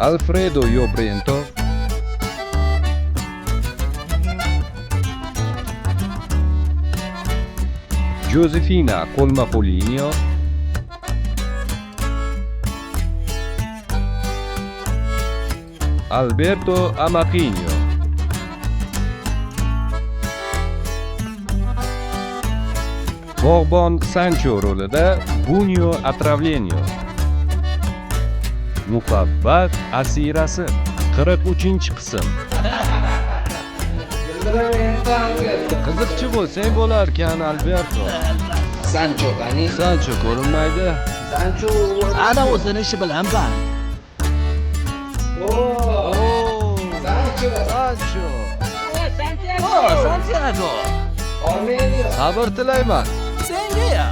Alfredo Llobreto, Josefina Colmapoligno, Alberto Amaquinho, Bog'bon Sancho rolida Bunyo Atravlenyo, Muhabbat asirasi 43-qism. Qiziqchi bo'lsang bo'larkan Alberto. Sancho qani? Sancho ko'rinmaydi. Sancho Ana o'zini ishi bilan band. Sancho. Santiago. Armeniya. Sabr tilayman. Senga.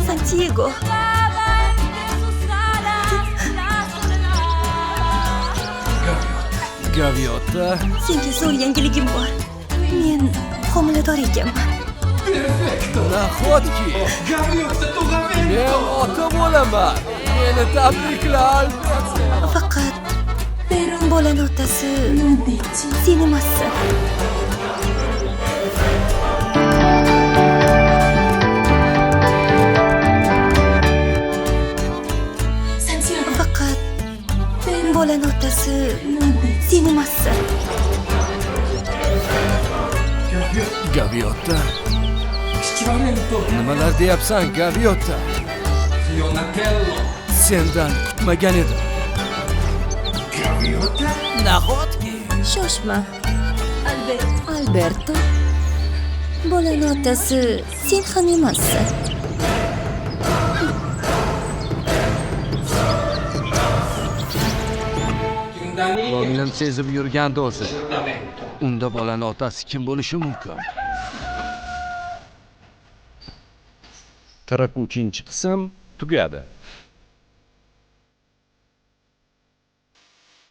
Santiago. Gaviota. Senga zo'r yangiligim bor. Men homilador ekanman. Nahotki. Men ota bo'laman. Meni tabriklar. Faqat bolani otasi sen emassan. Faqat bolani otasi sen emassan. Gaviota. Nimalar deyapsan, Gaviota? Sendan kutmagan edim. Nahotki. Shoshma. Alberto. Bolani otasi sen ham emassan. Ko'nglim sezib yurgan do'sti. Unda bolani otasi kim bo'lishi mumkin? 43-qism tugadi.